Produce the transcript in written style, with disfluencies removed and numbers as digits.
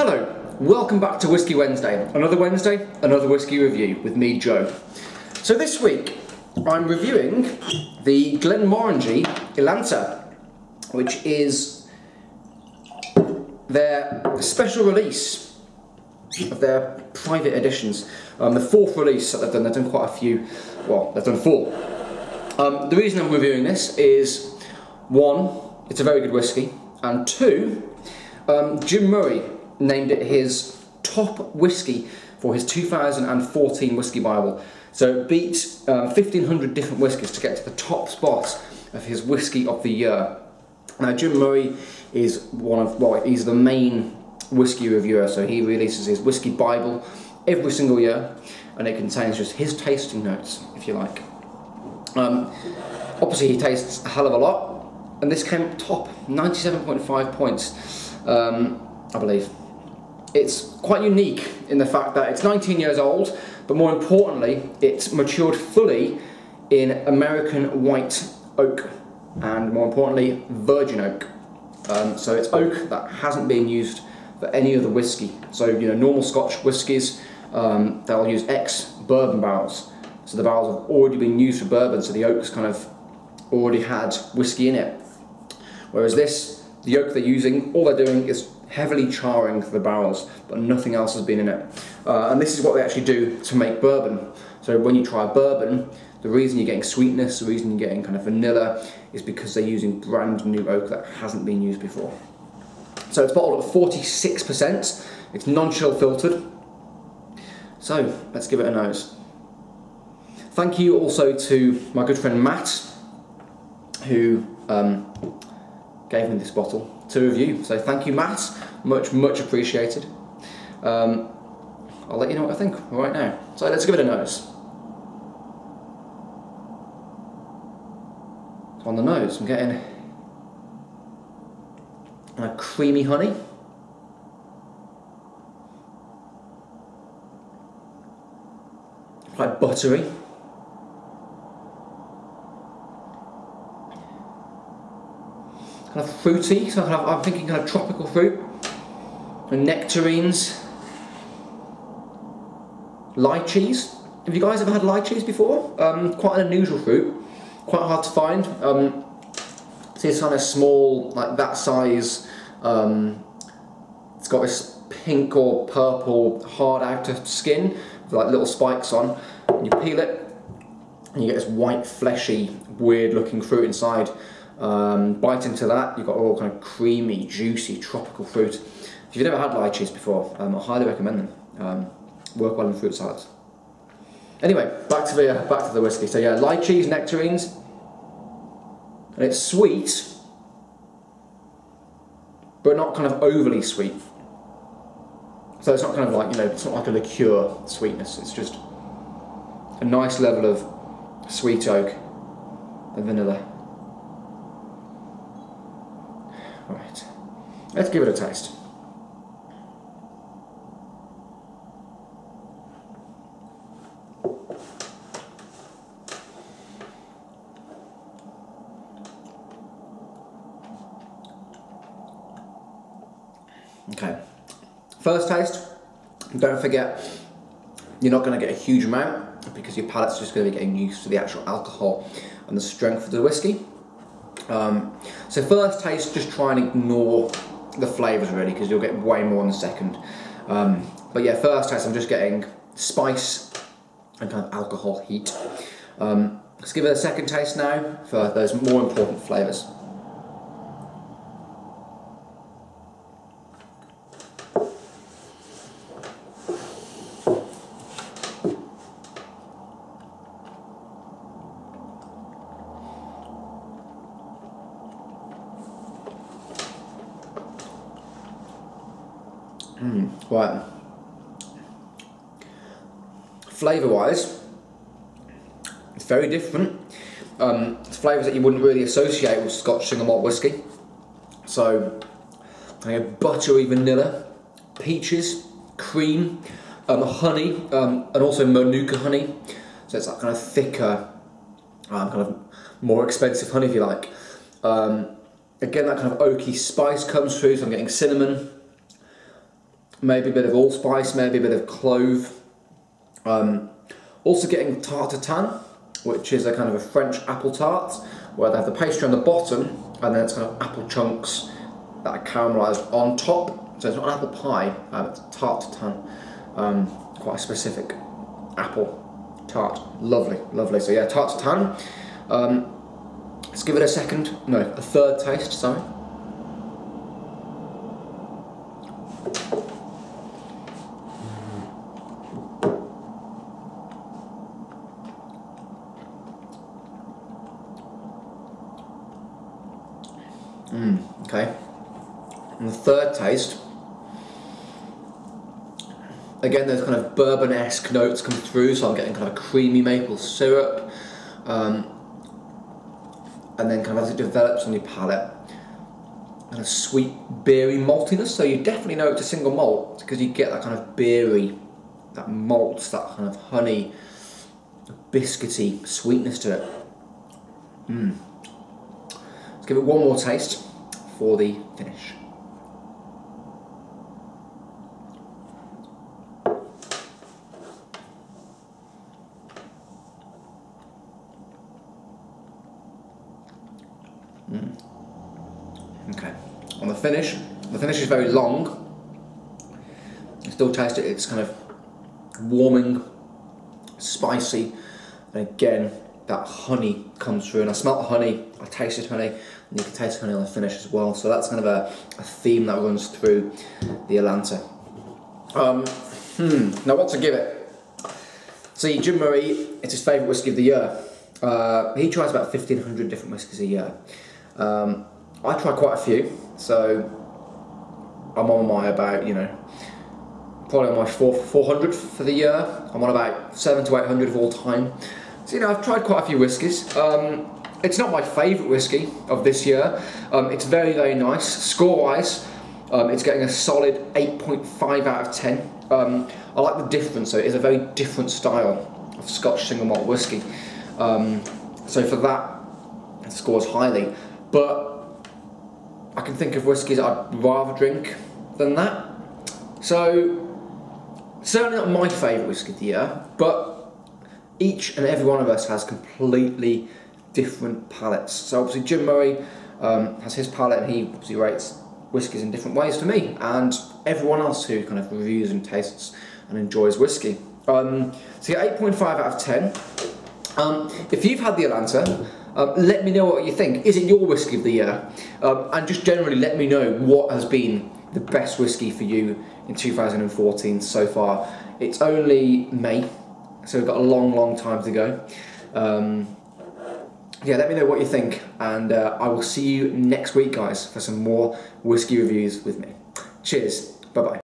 Hello, welcome back to Whisky Wednesday. Another Wednesday, another whisky review with me, Joe. So this week, I'm reviewing the Glenmorangie Ealanta, which is their special release of their private editions. The fourth release that they've done quite a few, well, they've done four. The reason I'm reviewing this is, one, it's a very good whisky, and two, Jim Murray named it his top whisky for his 2014 Whisky Bible. So it beat 1,500 different whiskies to get to the top spot of his Whisky of the Year. Now Jim Murray is he's the main whisky reviewer, so he releases his Whisky Bible every single year, and it contains just his tasting notes, if you like. Obviously he tastes a hell of a lot, and this came top, 97.5 points, I believe. It's quite unique in the fact that it's 19 years old, but more importantly, it's matured fully in American white oak, and more importantly, virgin oak. So it's oak that hasn't been used for any other whisky. So, you know, normal Scotch whiskies, they'll use ex-bourbon barrels. So the barrels have already been used for bourbon, so the oak's kind of already had whisky in it. Whereas this, the oak they're using, all they're doing is heavily charring the barrels, but nothing else has been in it. And this is what they actually do to make bourbon. So when you try bourbon, the reason you're getting sweetness, the reason you're getting kind of vanilla, is because they're using brand new oak that hasn't been used before. So it's bottled at 46%, it's non-chill filtered. So let's give it a nose. Thank you also to my good friend Matt, who gave me this bottle to review. So thank you, Matt, much appreciated. I'll let you know what I think right now. So let's give it a nose. On the nose, I'm getting a creamy honey. Quite buttery. Kind of fruity, so I'm thinking kind of tropical fruit, and nectarines, lychees. Have you guys ever had lychees before? Quite an unusual fruit, quite hard to find. See, it's kind of small, like that size. It's got this pink or purple hard outer skin with like little spikes on. And you peel it, and you get this white, fleshy, weird-looking fruit inside. Bite into that, you've got all kind of creamy, juicy, tropical fruit. If you've never had lychees before, I highly recommend them. Work well in fruit salads. Anyway, back to the whiskey. So yeah, lychees, nectarines, and it's sweet, but not kind of overly sweet. So it's not kind of like, you know, it's not like a liqueur sweetness. It's just a nice level of sweet oak and vanilla. Right, let's give it a taste. Okay, first taste, don't forget, you're not going to get a huge amount because your palate's just going to be getting used to the actual alcohol and the strength of the whiskey. So first taste, just try and ignore the flavours really, because you'll get way more in the second. But yeah, first taste, I'm just getting spice and kind of alcohol heat. Let's give it a second taste now for those more important flavours. Right. Flavour-wise, it's very different. It's flavours that you wouldn't really associate with Scotch single malt whisky. So, buttery vanilla, peaches, cream, honey, and also Manuka honey. So it's that kind of thicker, kind of more expensive honey, if you like. Again, that kind of oaky spice comes through, so I'm getting cinnamon, maybe a bit of allspice, maybe a bit of clove. Also getting tartatan, which is a kind of a French apple tart, where they have the pastry on the bottom, and then it's kind of apple chunks that are caramelised on top. So it's not an apple pie, it's tartatan. Quite a specific apple tart. Lovely, lovely. So yeah, tartatan. Let's give it a third taste, sorry. Okay. And the third taste, again, there's kind of bourbon-esque notes come through, so I'm getting kind of a creamy maple syrup, and then kind of as it develops on your palate, kind of sweet beery maltiness. So you definitely know it's a single malt because you get that kind of beery, that malt, that kind of honey, biscuity sweetness to it. Let's give it one more taste for the finish. Okay, on the finish is very long. You still taste it, it's kind of warming, spicy, and again, that honey comes through, and I smelt the honey, I tasted honey, and you can taste honey on the finish as well. So that's kind of a theme that runs through the Ealanta. Now what to give it? See, Jim Murray, it's his favourite whisky of the year. He tries about 1,500 different whiskies a year. I try quite a few, so I'm on my about, probably on my 400th for the year. I'm on about 700 to 800 of all time. So, I've tried quite a few whiskies. It's not my favourite whisky of this year. It's very, very nice. Score-wise, it's getting a solid 8.5 out of 10. I like the difference, so it is a very different style of Scotch single malt whisky. So for that, it scores highly. But I can think of whiskies I'd rather drink than that. So, certainly not my favourite whisky of the year, but each and every one of us has completely different palates. So obviously Jim Murray has his palate, and he obviously rates whiskies in different ways to me, and everyone else who kind of reviews and tastes and enjoys whiskey. So yeah, 8.5 out of 10. If you've had the Ealanta, let me know what you think. Is it your whisky of the year? And just generally let me know what has been the best whisky for you in 2014 so far. It's only May, so we've got a long, long time to go. Yeah, let me know what you think, and I will see you next week, guys, for some more whisky reviews with me. Cheers, bye-bye.